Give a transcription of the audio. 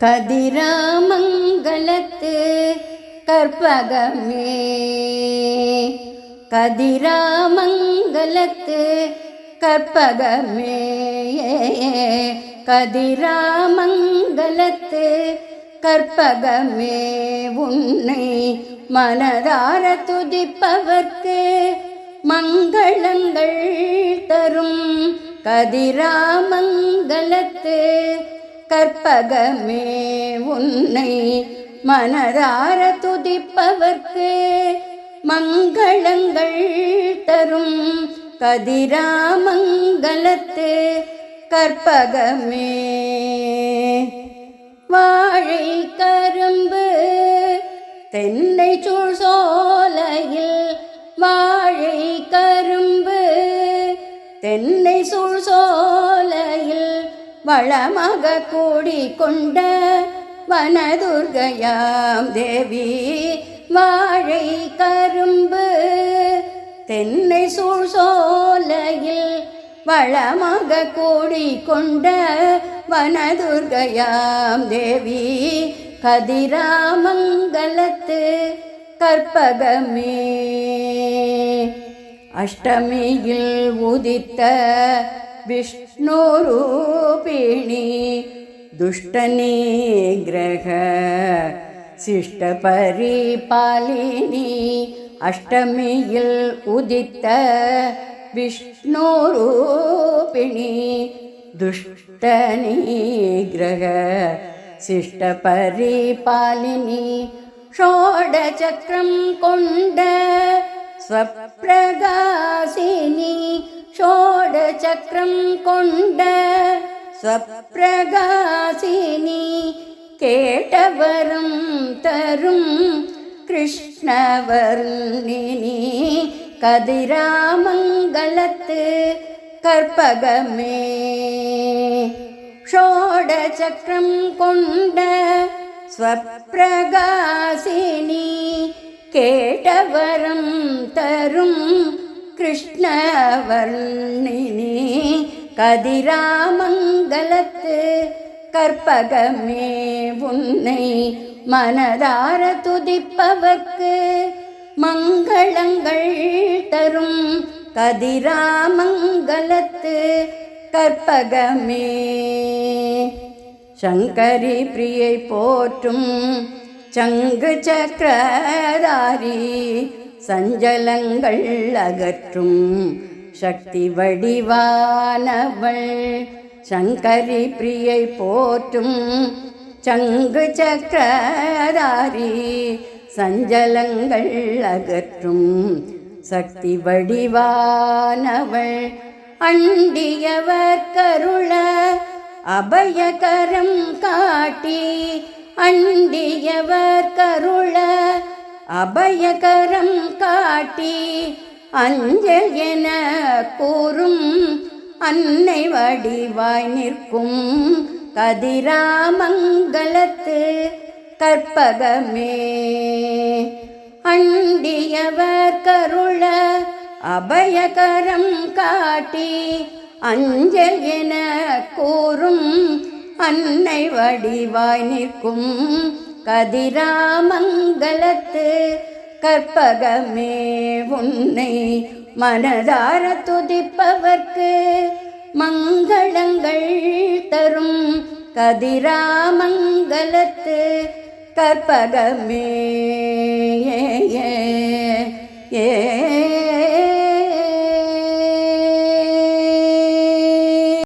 கதிராமங்கலத்து கற்பகமே, கதிராமங்கலத்து கற்பகமே, கதிராமங்கலத்து கற்பகமே, உன்னை மனதார துதிப்பவர்க்கு மங்களங்கள் தரும் கதிராமங்கலத்து கற்பகமே, உன்னை மனதார துதிப்பவர்க்கு மங்களங்கள் தரும் கதிராமங்கலத்து கற்பகமே. வாழை கரும்பு தென்னை சூழ் சோலையில், வாழை கரும்பு தென்னை சூழ் சோலையில் வளமாக கூடிக்கொண்ட வனதுர்கையாம் தேவி, வாழை கரும்பு தென்னை சூழ் சோலையில் வளமாக கூடிக்கொண்ட வனதுர்கையாம் தேவி, கதிராமங்கலத்து கற்பகமே. அஷ்டமியில் உதித்த விஷ்ணு ரூபிணி, துஷ்டநிகிரக சிஷ்ட பரிபாலினி, அஷ்டமியில் உதித்த விஷ்ணு ரூபிணி, துஷ்டநிகிரக சிஷ்ட பரிபாலினி, ஷோடசக்கரம் கொண்ட ஸ்வப்பிரகாசினி, ஷோடசக்கரம் கொண்ட ஸ்வப்பிரகாசினி, கேட்டவரும் தரும் கிருஷ்ணவர்ணினி, கதிராமங்கலத்து கற்பகமே. ஷோடசக்கரம் கொண்ட ஸ்வப்பிரகாசினி, கேட்டவரம் தரும் கிருஷ்ணவர்ணினி, கதிராமங்கலத்து கற்பகமே, உன்னை மனதார துதிப்பவர்க்கு மங்களங்கள் தரும் கதிராமங்கலத்து கற்பகமே. சங்கரி பிரியை போற்றும் சங்கு சக்கரதாரி, சஞ்சலங்கள் அகற்றும் சக்தி வடிவானவள், சங்கரி பிரியை போற்றும் சங்கு சக்கரதாரி, சஞ்சலங்கள் அகற்றும் சக்தி வடிவானவள், அண்டியவர் கருள அபயகரம் காட்டி, அண்டியவர் கருள அபயகரம் காட்டி, அஞ்சல் என கூறும் அன்னை வடிவாய் நிற்கும் கதிராமங்கலத்து கற்பகமே. அண்டியவர் கருள அபயகரம் காட்டி, அஞ்சல் என கூறும் அன்னை வடிவாய் நிற்கும் கதிராமங்கலத்து கற்பகமே, உன்னை மனதார துதிப்பவர்க்கு மங்களங்கள் தரும் கதிராமங்கலத்து கற்பகமே.